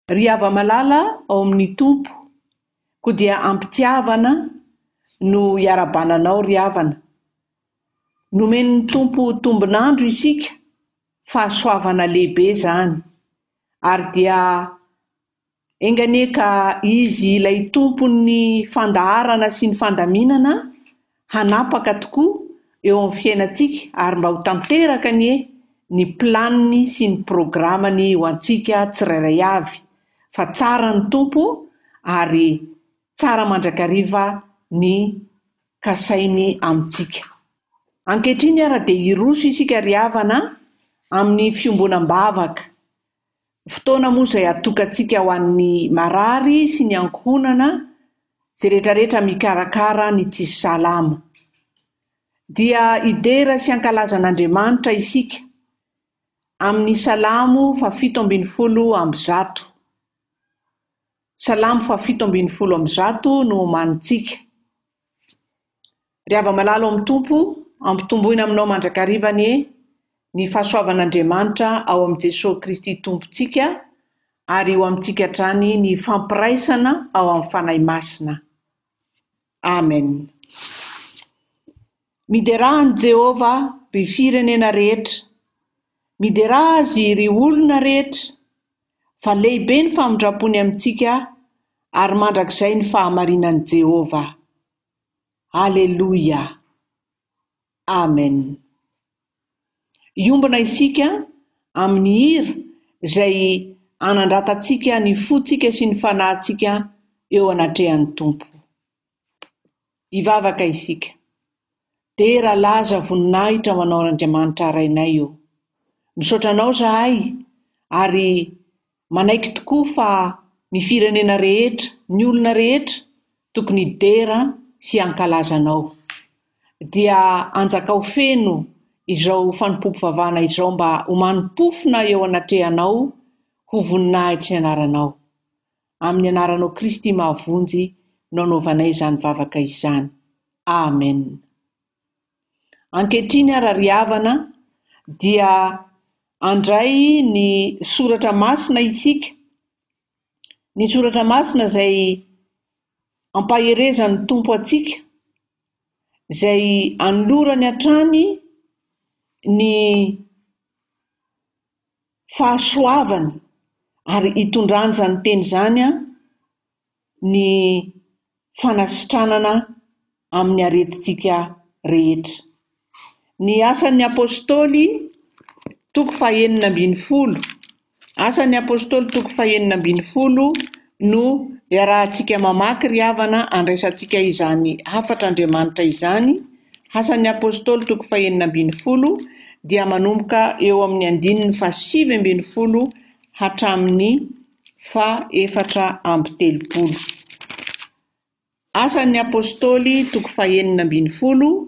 Ry hava-malala ao amin'ny Tompo, koa dia ampitiavana no hiara-bananao ry havana. Nomen'ny Tompo tombonandro isika, fahasoavana lehibe izany. Ary dia enganeka izy ilay Tompon'ny fandaharana sy ny fandaminana hanapaka tokoa eo amin'ny fiainantsika ary mba ho tanteraka ny planiny sy ny programany ho antsika tsirairay avy. Fa tsara ny Tompo ary tsara mandrakariva ny kasainy amintsika. Ankehitriny ara dia hiroso isika ry havana amin'ny fiombonam-bavaka. Fotoana moa izay atokantsika ho an'ny marary sy ny ankohonana izay rehetrarehetra mikarakara ny tsisy salama. Dia idera sy ankalazan'Andriamanitra isika amin'ny Salamo 17:1. Salamo 17:1 no omanintsika. Ry hava-malala ao amin'ny Tompo, ampitomboina aminao mandrakariva ny fahasoavan'Andriamanitra ao amin'ny Jesosy Kristy Tompontsika ary eo amintsika hatrany ny fampiraisana ao amin'ny fanahy masina. Amen. Miderahan'i Jehovah ry firenena rehetra, mideraha azy ry olona rehetra, fa lehibe ny famindrapony amintsika ary mandrakizay ny fahamarinan'i Jehovah. Alleluia. Amen. Iombona isika amin'ny hira izay anandratantsika ny fontsika sy ny fanahintsika eo anatrehan'ny Tompo. Hivavaka isika. Dera laza voninahitra ho anao Andriamanitra rainay eo. Misaotra anao zahay ary manaiky tokoa fa ny firenena rehetra, ny olona rehetra tokony dera sy ankalazanao. Dia anjakao feno izao fanompoam-pivavahana izao mba ho manimpofona eo anatrehanao ho voninahitra ny anaranao. Amin'ny anaranao Kristy mahavonjy no anaovanay izany vavaka izany. Amen. Ankehitriny ara ry havana dia andray ny soratra masina isika. Ny soratra masina izay ampaherezan'ny Tompo atsika, izay anolorany hatrany ny fahasoavany ary hitondrany izany teny izany ny fanasitranana amin'ny aretintsika rehetra. Ny asan'ny apôstôly toko 9:10. Asan'ny apôstôly toko 9:10 no iarahantsika mamaky ry havana andraisantsika izany hafatr'Andriamanitra izany. Asan'ny apôstôly toko 9:10 dia manomboka eo amin'ny 7:10 hatramin'ny 7:30. Asan'ny apôstôly toko 9:10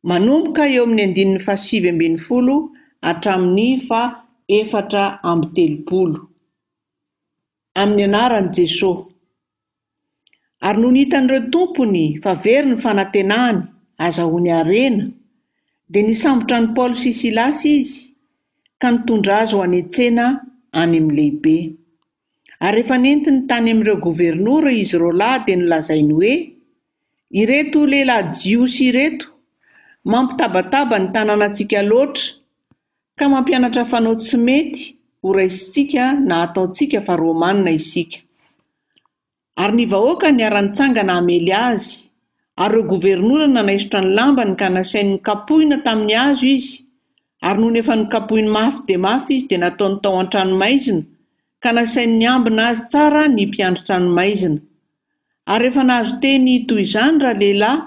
manomboka eo amin'ny 7:10 hatramin'ny 7:30. Amin'ny anaran'i Jesosy. Ary no nitan'ireo tompony fa very ny fanantenany azahoany harena, dia nisambotra ny Paoly sy Silasy izy ka nitondra azy ho anetsena any amin'ny lehibe. Ary rehefa nentiny tany amin'ireo gobernora izy roalahy dia nilazainy hoe, ireto lehilahy jiosy ireto mampitabataba ny tanànantsika loatra ka mampianatra fanaot sy mety ho raisitsika na ataontsika fa Romanina isika. Ary ny vahoaka niara-nitsangana hamely azy, ary ireo gobernora nanaisotra ny lambany ka nasainy nikapohina tamin'ny hazo izy, ary noho efa nikapohiny mafy dia mafy izy dia nataony tao an-tranomaizina ka nasainy niambina azy tsara ny mpiandry tranomaizina. Ary rehefa nahazo teny toy izany raha lehilahy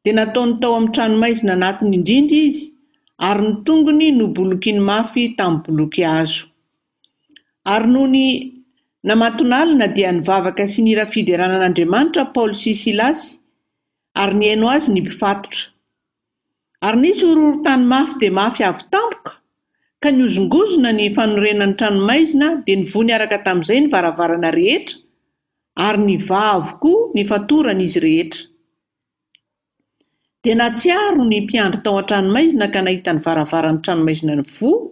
dia nataony tao amin'ny tranomaizina anatiny indrindra izy, ary ny tongony nobolokiany mafy tamin'ny boloky hazo. Ary noho ny namatonalina dia nivavaka sy nira fideranan'Andriamanitra Paoly sy Silasy, ary nihaino azy ny mpifatotra. Ary nisy horohoro-tany mafy dia mafy avy tampoka ka niozongozona ny fanorenan'ny tranomaizina dia nivony araka tamin'izay ny varavarana rehetra ary nivaha avokoa ny fatoran'izy rehetra. Dia natsiaro ny mpiandry tao an-tranomaizina ka nahita ny varavaran'ny tranomaizina ny voa,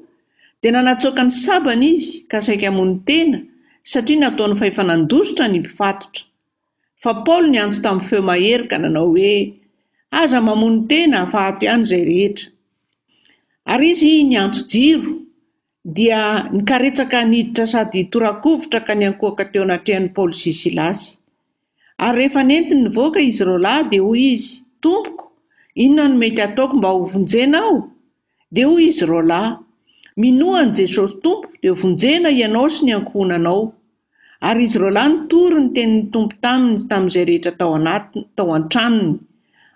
dia nanatsoaka ny sabany izy ka saika hamono tena satria nataony fahefanandositra ny mpifatotra. Fa Paoly niantso tamin'ny feo mahery ka nanao hoe aza mamono tena ahafahato ihany izay rehetra. Ary izy niantso jiro dia nikaretsaka niditra sady torakovitra ka niankoaka teo anatrehan'i Paoly sy Silasy. Ary rehefa nentiny nivoaka izy ireo lahy dia hoy izy, Tompoko, inona no mety ataoko mba ho vonjenao? Dia hoy izy ireo lahy, minoan Jesosy Tompo dia vonjena ianao sy ny ankohonanao. Ary izy ireo lahy nitory ny tenin'ny Tompo taminy tamin'izay rehetra tao an-tranony.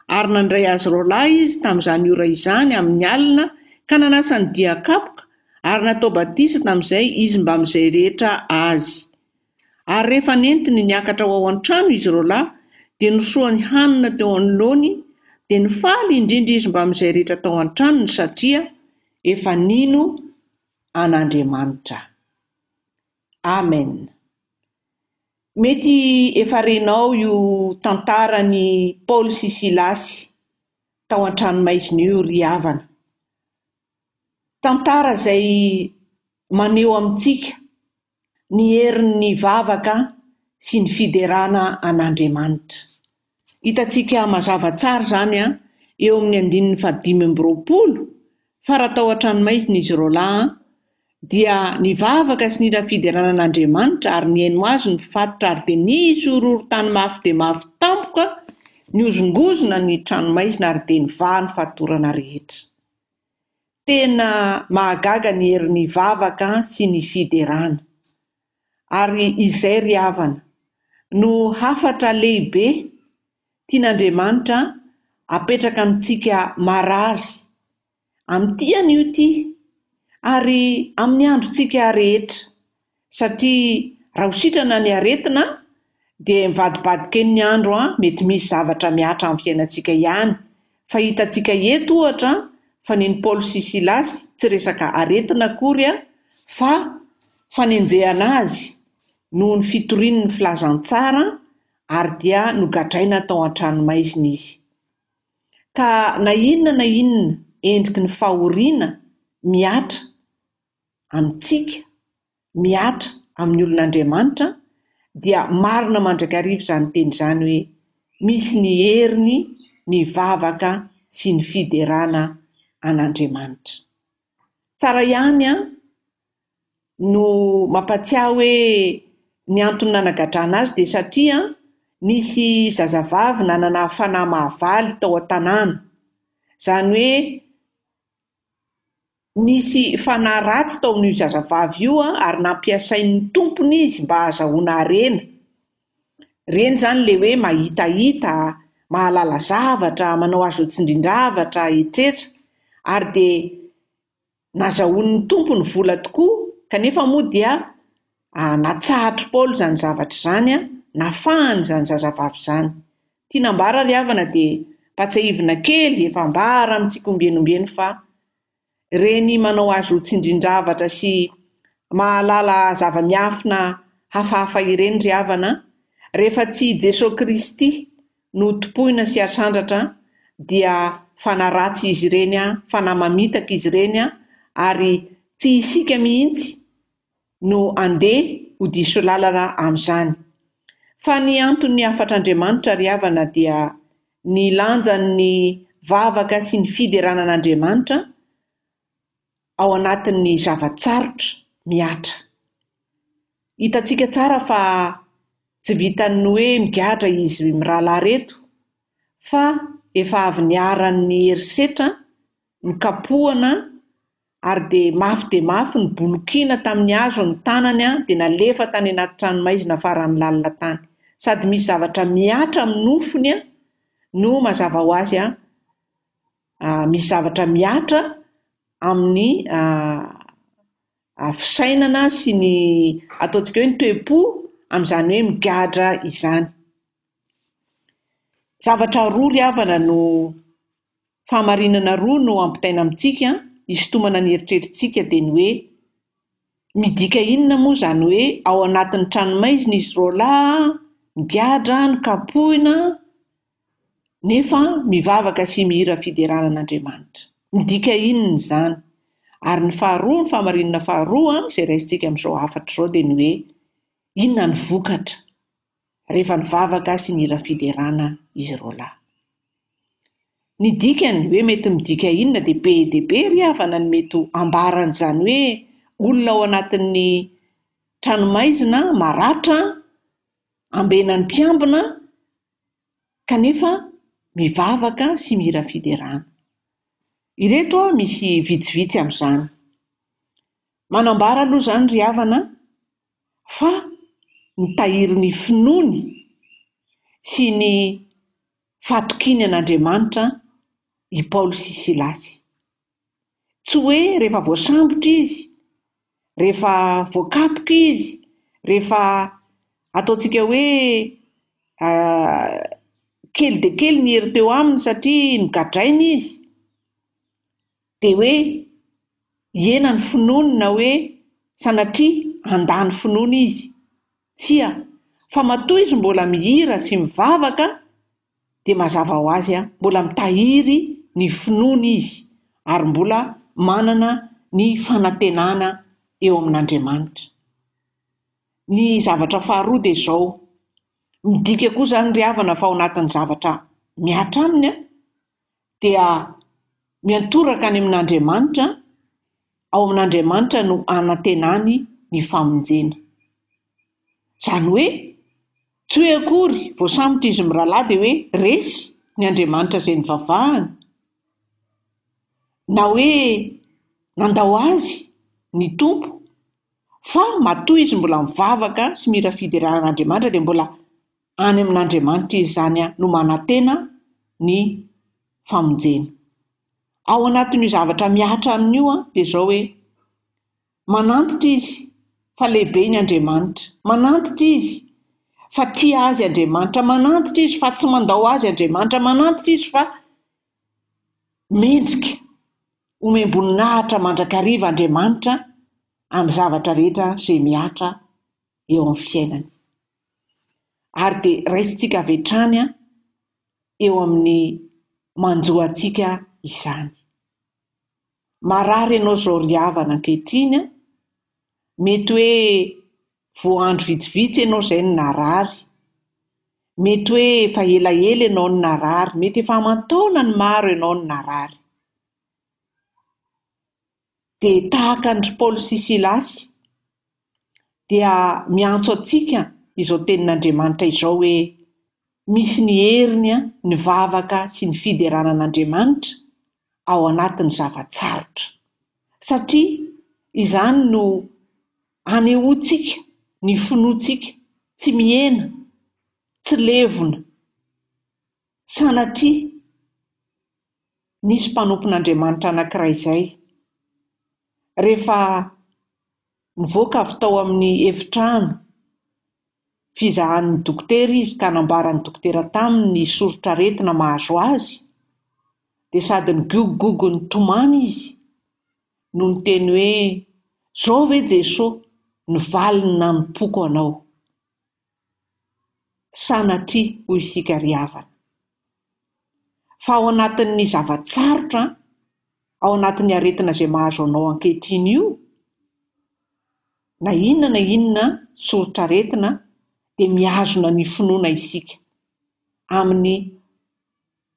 Ary nandray azy ireo lahy izy tamin'izany ora izany amin'ny alina ka nanasa ny dia kapoka ary natao batisa tamin'izay izy mba amin'izay rehetra azy. Ary rehefa nentiny niakatra ao an-trano izy ireo lahy dia nosoany hanina teo anoloany dia nifaly indrindra izy mba amin'izay rehetra tao an-tranony satria efa nino an'Andriamanitra. Amen. Mety efa renao io tantaran'i Paoly sy Silasy tao an-tranomaizina io ry havana. Tantara izay maneho amintsika ny herin'ny vavaka sy ny fiderana an'Andriamanitra. Hitantsika mazava tsara izany eo amin'ny 5:20 fa raha tao an-tranomaizina izy ireo lahy dia nivavaka sy nidra fiderana an'Andriamanitra ary niaino azy ny mpifatotra ary dia nisy horohoro-tany mafy dia mafy tampoka niozongozona ny tranomaizina ary dia nivaha ny fatorana rehetra. Tena mahagaga ny herin'ny vavaka sy ny fiderana. Ary izay ry havana no hafatra lehibe tian'Andriamanitra apetraka amintsika marary amin'ity anio ity ary amin'ny androntsika rehetra, satria raha ho sitrana ny aretina dia mivadibadika ny andro mety misy zavatra miatra amin'ny fiainantsika ihany. Fa hitantsika eto ohatra fa neny Paoly sy Silasy tsy resaka aretina akory fa fanenjehana azy noho ny fitorian'ny filazantsara ary dia nogadraina tao an-tranomaizina izy. Ka na inona endriky ny fahoriana miatra amintsika, miatra amin'ny olon'Andriamanitra dia marina mandrakariva izany teny izany hoe misy ny heriny, ny vavaka sy ny fiderana an'Andriamanitra. Tsara ihany no mampatsiahy hoe ny antony nanagadrana azy dia satria nisy zazavavy nanana fanahy mahavaly tao an-tanàna. Izany hoe nisy fanahy ratsy tao amin'io zazavavy io ary nampiasain'ny tompony izy mba ahazahoana harena. Reny izany ilay hoe mahitahita, mahalala zavatra, manao azo tsindrin-javatra, etc. Ary dia nahazahoan'ny tompony vola tokoa, kanefa moa dia natsahatra Paoly izany zavatra izany, nafahany izany zazavavy izany. Tianambara ry havana dia patsahivina kely efa ambara amintsika ombenombeno fa reny manao azo tsindrin-javatra sy mahalala zava-miafina hafahafa ireny ry havana, rehefa tsy Jesosy Kristy no topoina sy atsandratra dia fanaratsy izy ireny, fanamamitaka izy ireny ary tsy isika mihitsy no andeha ho diso lalana amin'izany. Fa ny antony afatr'Andriamanitra ry havana dia ny lanjan'ny vavaka sy ny fiderana an'Andriamanitra ao anatin'ny zavatsarotra miatra. Hitantsika tsara fa tsy vitan'ny hoe migadra izy mirahalahy reto, fa efa avy niaran'ny herisetra, nikapohana ary dia mafy ny bolokiana tamin'ny hazo ny tanany dia nalefa tany anaty tranomaizina faran'ny lalina tany. Sady misy zavatra miatra amin'ny nofony no mazava ho azy misy zavatra miatra amin'ny fisainana sy ny ataontsika hoe ny toe-po amin'izany hoe migadra izany. Zavatra roa ry havana no fahamarinana roa no ampitaina amintsika hisintomana ny eritreretintsika dia ny hoe midika inona moa izany hoe ao anatin'ny tranomaizina izy ireo lahy migadra, nikapohina nefa mivavaka sy mihira fiderana an'Andriamanitra. Midika inona izany? Ary ny faharoa, ny fahamarinana faharoa izay raisintsika amin'izao hafatra izao dia ny hoe inona ny vokatra rehefa nivavaka sy nira fiderana izy roa lahy. Ny dikany hoe mety midika inona dia be ry havana ny mety ambaran'izany hoe olona ao anatin'ny tranomaizina maratra ambenany mpiambina kanefa mivavaka sy mira fiderana. Ireto misy vitsivitsy amin'izany. Manambara aloha izany ry havana fa nitahiry ny finoany sy ny fahatokiany an'Andriamanitra i Paoly sy Silasy. Tsy hoe rehefa voasambotra izy, rehefa voakapoka izy, rehefa ataontsika hoe kely dia kely ny hery teo aminy satria nogadraina izy, dia hoe hiena ny finoany na hoe sanatria handany finoany izy. Tsia, fa matoa izy mbola mihira sy mivavaka dia mazava ho azy mbola mitahiry ny finoany izy ary mbola manana ny fanantenana eo amin'Andriamanitra. Ny zavatra faharoa dia izao, midika koa izany ry havana fa ao anatin'ny zavatra miatra aminy dia miantoraka any amin'Andriamanitra, ao amin'Andriamanitra no anantenany ny famonjena. Izany hoe tsy hoe akory voasambotra izy mirahalahy dia hoe resy ny Andriamanitra izay nivavahany, na hoe nandao azy ny tompo, fa matoa izy mbola mivavaka sy mira fideran'Andriamanitra dia mbola any amin'Andriamanitra izy izany no manantena ny famonjena. Ao anatin'io zavatra miatra amin'io dia izao hoe manantitra izy fa lehibe ny Andriamanitra, manantitra izy fa tia azy Andriamanitra, manantitra izy fa tsy mandao azy Andriamanitra, manantitra izy fa mendrika omem-boninahitra mandrakariva Andriamanitra amin'ny zavatra rehetra izay miatra eo amin'ny fiainany. Ary dia raisintsika avy hatrany eo amin'ny manjoantsika izany. Marary ianao izao ry havana ankehitriny, mety hoe voandro vitsivitsy ianao izay no narary, mety hoe efa elaela ianao no narary, mety efa aman-taona ny maro ianao no narary. Dia tahaka ny Paoly sy Silasy dia miantso antsika izao tenin'Andriamanitra izao hoe misy ny heriny ny vavaka sy ny fideranan'Andriamanitra ao anatin'ny zavatsarotra, satria izany no anehoantsika ny finoantsika tsy mihena, tsy levona, sanatria nisy mpanompon'Andriamanitra anankiray izay rehefa nivoaka avy tao amin'ny efitrano fizahan'ny dokotera izy ka nambaran'ny dokotera taminy ny sorotr'aretina mahazo azy, dia sady nigogogogo ny tomany izy no niteny hoe zao ve Jesosy nivalina nipoko anao. Sanatria hoy isika ry havana fa ao anatin'ny zavatsarotra, ao anatin'ny aretina izay mahazo anao ankehitriny io, na inona sorotr'aretina dia mihazona ny finoana isika amin'ny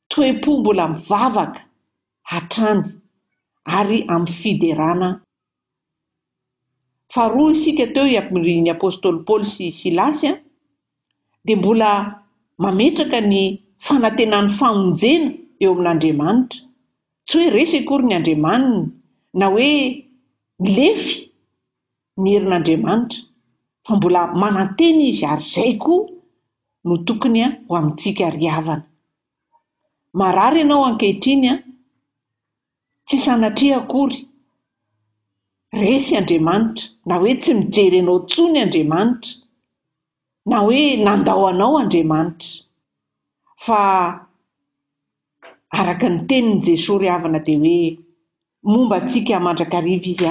toe-po mbola mivavaka hatrany ary amin'ny fiderana. Faharoa isika teo ny apôstôly Paoly sy Silasy dia mbola mametraka ny fanantenany famonjena eo amin'Andriamanitra. Tsy hoe resy akory ny Andriamanitra na hoe lefy ny herin'Andriamanitra, fa mbola manantena izy ary izay koa no tokony ho amintsika ry havana. Marary ianao ankehitriny tsy sanatria akory resy Andriamanitra, na hoe tsy mijery ianao intsony Andriamanitra, na hoe nandao anao Andriamanitra, fa araka ny tenin'i Jesosy ry havana dia hoe momba antsika mandrakariva izy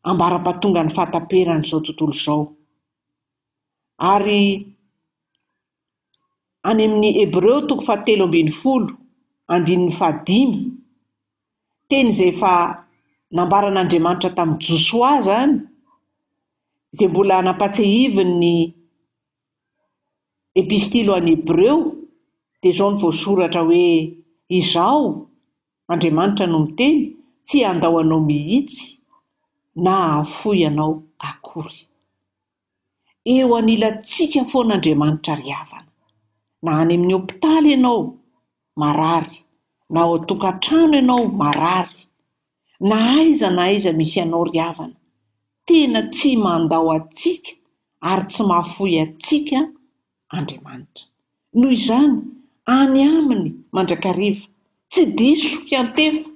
ambara-pahatonga ny fahataperana izao tontolo izao. Ary any amin'ny Hebreo 13:15 teny izay efa nambaran'Andriamanitra tamin'ny Josoa izany izay mbola napatsahiviny epistilo an'ny Hebreo dia izao ny voasoratra hoe izao Andriamanitra no miteny tsy andao anao mihitsy na hahafoy anao akory. Eo anilantsika foan'Andriamanitra ry havana, na any amin'ny hopitaly ianao marary, na ao an-tokantrano ianao marary, na aiza misy anao ry havana, tena tsy mandao atsika ary tsy mahafoy atsika Andriamanitra. Noho izany any aminy mandrakariva tsy diso hiantefa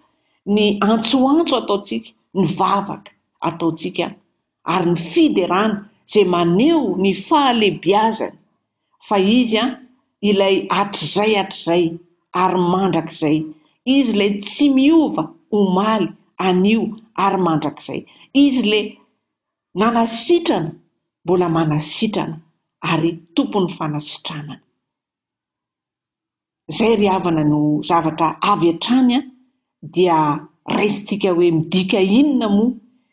ny antsoantso ataontsika, ny vavaka ataontsika ary ny fiderana izay maneho ny fahalebiazany fa izy ilay hatrizay ary mandrakizay, izy ilay tsy miova omaly anio ary mandrakizay, izy ilay nanasitrana mbola manasitrana ary tompon'ny fanasitranana. Izay ry havana no zavatra avy hatrany dia raisitsika hoe midika inona moa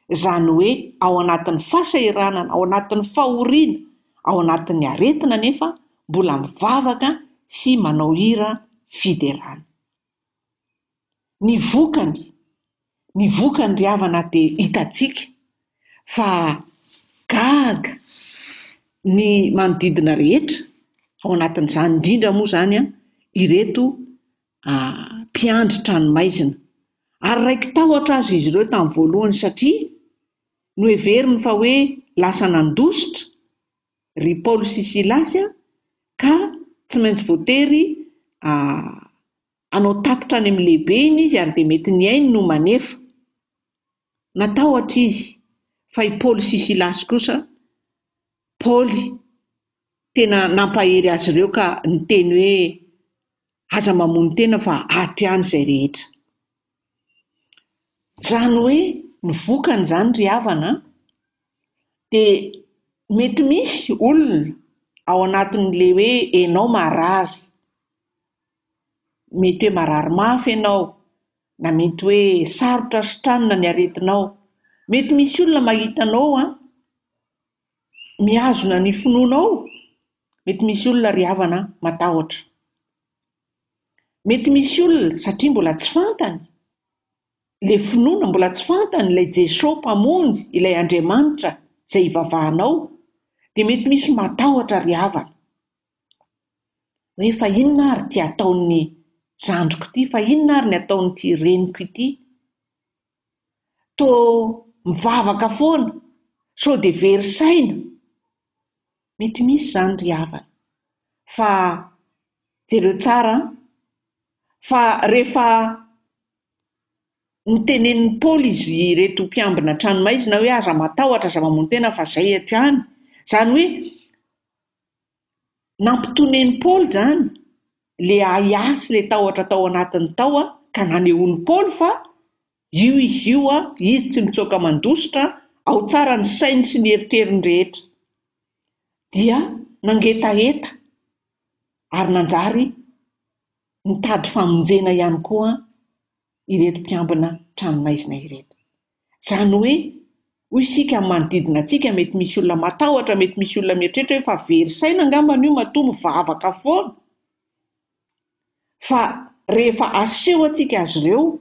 izany hoe ao anatin'ny fahasahiranana, ao anatin'ny fahoriana, ao anatin'ny aretina nefa mbola mivavaka sy manao hira fiderana. Ny vokany ry havana dia hitantsika fa gaga ny manodidina rehetra, ao anatin'izany indrindra moa izany ireto mpiandry tranomaizina, ary raiky tahotra azy izy ireo tamin'ny voalohany satria no heveriny fa hoe lasa nandositra ry Paoly sy Silasy ka tsy maintsy voatery anao tatitra any amin'ny lehibe iny izy ary dia mety ny ainy no manefa. Natahotra izy fa i Paoly sy Silasy kosa, Paoly tena nampahery azy ireo ka niteny hoe aza mamono tena fa ato ihany izay rehetra. Izany hoe ny vokany izany ry havana dia mety misy olona ao anatin'ilay hoe ianao marary, mety hoe marary mafy ianao, na mety hoe sarotra sotranina ny aretinao. Mety misy olona mahita anao mihazona ny finoanao, mety misy olona ry havana matahotra. Mety misy olona satria mbola tsy fantany ilay finoana, mbola tsy fantany ilay Jesosy mpamonjy, ilay Andriamanitra izay hivavahanao, dia mety misy matahotra ry havana hoe fa inona ary ty ataon'ny zandriko ity, fa inona ary ny ataon'ity reniko ity, toa mivavaka foana sao dia very saina. Mety misy izany ry havana, fa jereo tsara fa rehefa nitenenin'ny Paoly izy ireto mpiambina tranomaizina hoe aza matahotra, aza mamono tena fa izay eto ihany, izany hoe nampitonen'ny Paoly izany le aiasy le tahotra tao anatiny tao ka nanehoan'ny Paoly fa izy tsy mitsoaka mandositra, ao tsara ny sainy sy ny eritreriny rehetra, dia nangetaheta ary nanjary nitady famonjena ihany koa ireto mpiambina tranomaizina ireto. Izany hoe hoy isika manodidina antsika mety misy olona matahotra, mety misy olona mieritreritra hoe fa very saina angambany io, matoa mivavaka foana. Fa rehefa aseho antsika azy ireo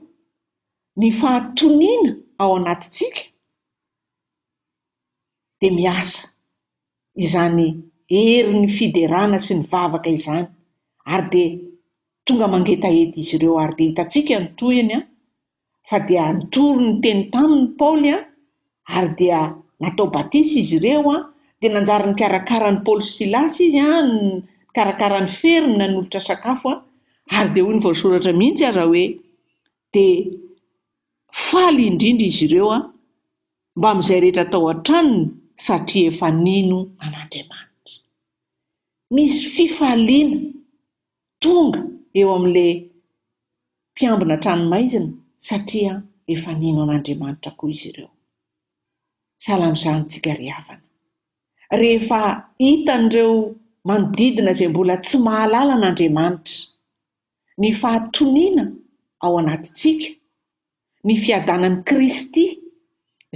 ny fahatoniana ao anatintsika dia miasa izany herin'ny fiderana sy ny vavaka izany, ary dia tonga mangetaheta izy ireo, ary dia hitantsika ny tohiny fa dia nitory ny teny taminy Paoly ary dia natao batisy izy ireo dia nanjary nikarakara ny Paoly sy Silasy izy ny karakara ny feriny nanolotra sakafo ary dia hoy ny voasoratra mihitsy aza hoe dia faly indrindra izy ireo mba amin'izay rehetra tao an-tranony satria efa nino an'Andriamanitra. Misy fifaliana tonga eo amin'ilay mpiambina tranomaizina satria efa nino an'Andriamanitra koa izy ireo. Salamizantsika ry havana. Rehefa hitan'ireo manodidina izay mbola tsy mahalala an'Andriamanitra ny fahatoniana ao anatintsika, ny fiadanan'i Kristy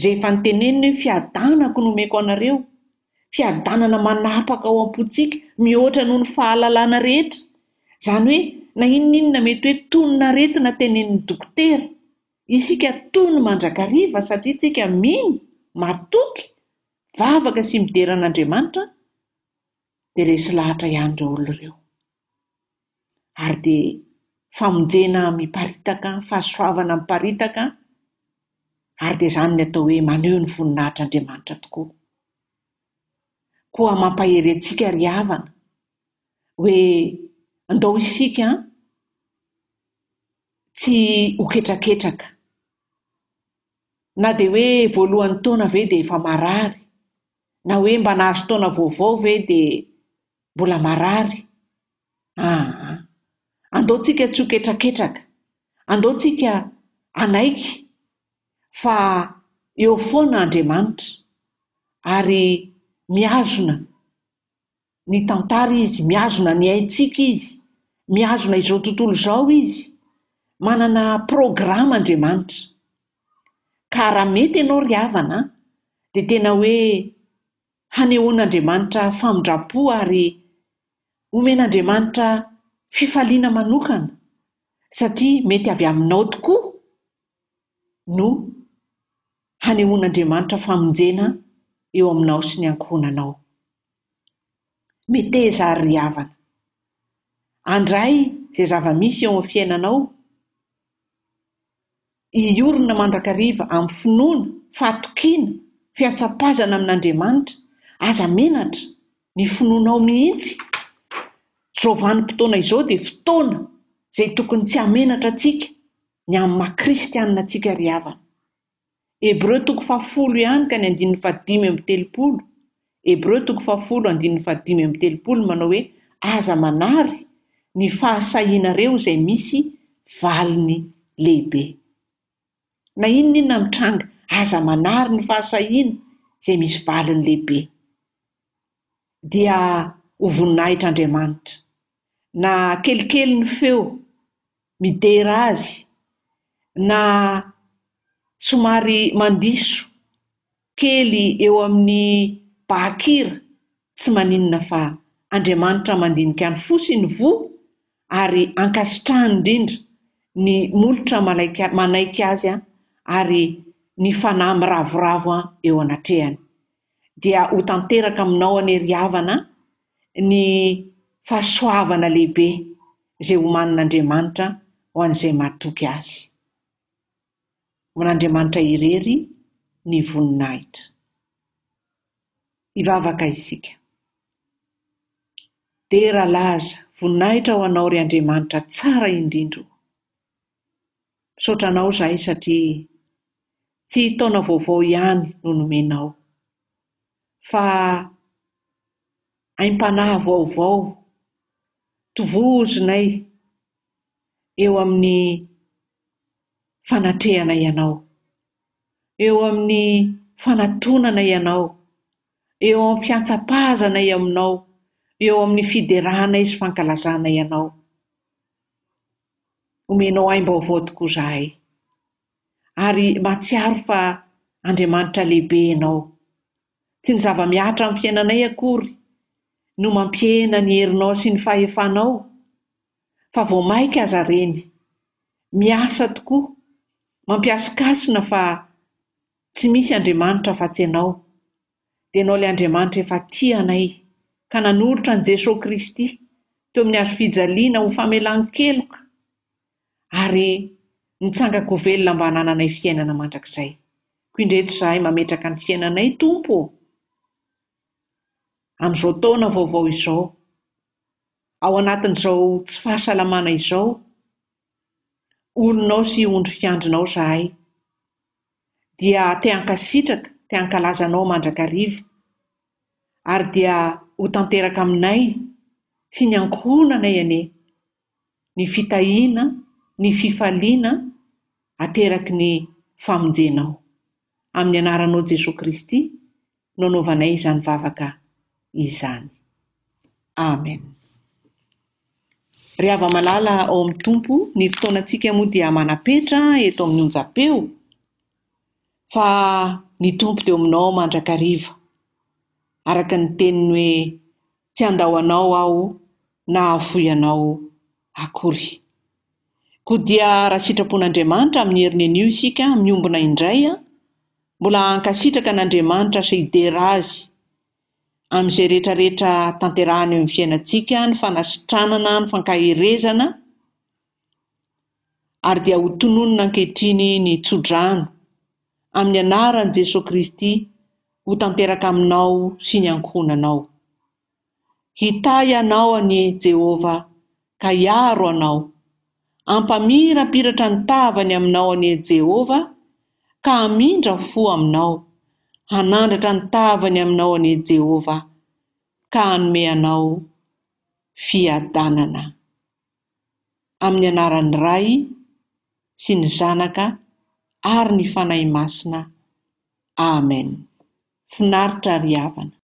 Izay efa notenenina hoe fiadanako nomeko anareo, fiadanana manapaka ao am-potsika mihoatra noho ny fahalalana rehetra. Izany hoe na inona mety hoe tonona aretina tenenin'ny dokotera, isika tony mandrakariva satria tsika mino, matoky, vavaka sy mideran'Andriamanitra, dia resy lahatra ihany ireo olona ireo. Ary dia famonjena miparitaka, fahasoavana miparitaka, ary dia izany ny atao hoe maneho ny voninahitr'Andriamanitra tokoa. Koa mampahery antsika ry havana hoe andao isika tsy ho ketraketraka, na dia hoe voalohan'ny taona ve dia efa marary, na hoe mba nahazo taona vaovao ve dia mbola marary. Andao tsika tsy ho ketraketraka, andao tsika anaiky fa eo foana Andriamanitra, ary miazona ny tantara izy, miazona ny aintsika izy, miazona izao tontolo izao izy, manana programa Andriamanitra. Ka raha mety ianao ry havana dia tena hoe hanehoan'Andriamanitra famindrapo ary omen'Andriamanitra fifaliana manokana, satria mety avy aminao tokoa no hanehoan'Andriamanitra famonjena eo aminao sy ny ankohonanao. Meteza ry havana, andray izay zava-misy eo amin'ny fiainanao, hiorina mandrakariva amin'ny finoana, fahatokiana, fiatsapazana amin'Andriamanitra, aza menatra ny finoanao mihitsy. Izao vanim-potoana izao dia fotoana izay tokony tsy hamenatra antsika ny amin'ny maha-kristianina antsika ry havana. Hebreo 10 ihany ka ny 5:5. Hebreo 10:5-7 manao hoe aza manary ny fahasahianareo izay misy valiny lehibe. Na inona mitranga, aza manary ny fahasahiana izay misy valiny lehibe. Dia ho voninahitr'Andriamanitra. Na kelikely ny feo midera azy, na somary mandiso kely eo amin'ny bahakira, tsy maninona fa Andriamanitra mandinika ny fo sy ny vo, ary ankasitrahany indrindra ny molotra manaiky azy ary ny fanahy miravoravo eo anatrehany. Dia ho tanteraka aminao ry havana ny fahasoavana lehibe izay homanin'Andriamanitra ho an'izay mahatoky azy. Ho an'Andriamanitra irery ny voninahitra. Hivavaka isika. Dera laza, voninahitra ho anao ry Andriamanitra tsara indrindra. Misaotra anao izahay satria tsy taona vaovao ihany no nomenao, fa aim-panahy vaovao tovozonay eo amin'ny fanatrehana ianao, eo amin'ny fanatonana ianao, eo amin'ny fiantsapazana aminao, eo amin'ny fiderahana sy fankalazana ianao. Omenao aim-baovao tokoa izahay, ary mahatsiaro fa Andriamanitra lehibe ianao. Tsy ny zava-miatra amin'ny fiainanay akory no mampihena ny herinao sy ny fahefanao, fa vao maika aza reny, miasa tokoa, mampiasikasina fa tsy misy Andriamanitra fa-tsy ianao. Dia ianao ilay Andriamanitra efa tianay, ka nanolotra an'i Jesosy Kristy teo amin'ny hazo fijaliana ho famelan-keloka, ary nitsangako velona mba hananay fiainana mandrakizay. Koa indreto izahay mametraka ny fiainanay Tompo amin'izao taona vaovao izao, ao anatin'izao tsy fahasalamana izao, olonao sy ondry fiandrinao izahay, dia te hankasitraka, te hankalazanao mandrakariva, ary dia ho tanteraka aminay sy ny ankohonanay anie, ny fitahiana, ny fifaliana, ateraky ny famonjenao. Amin'ny anaranao Jesosy Kristy no anaovanay izany vavaka izany. Amen. Ry hava-malala ao amin'ny Tompo, ny fotoanantsika moa dia manapetra eto amin'ny onjam-peo, fa ny tompo teo aminao mandrakariva, araka ny teniny hoe tsy andao anao aho na afoy anao akory. Koa dia raha sitrapon'Andriamanitra amin'ny heriny anio isika miombona indray, mbola hankasitraka n'Andriamanitra sy hidera azy amin'izay rehetrarehetra tanterahany amin'ny fiainantsika, ny fanasitranana, ny fankaherezana, ary dia ho tononona ankehitriny ny tsodrano amin'ny anaran'i Jesosy Kristy ho tanteraka aminao sy ny ankohonanao. Hitay anao ani Jehova ka hiaro anao, ampamirapiratra ny tavany aminao ani Jehova ka hamindra fo aminao, hanandratra ny tavany aminao ani Jehova ka hanome anao fiadanana. Amin'ny anaran'ny Ray sy ny Zanaka ary ny fanahy masina. Amen. Finaritra ry havana.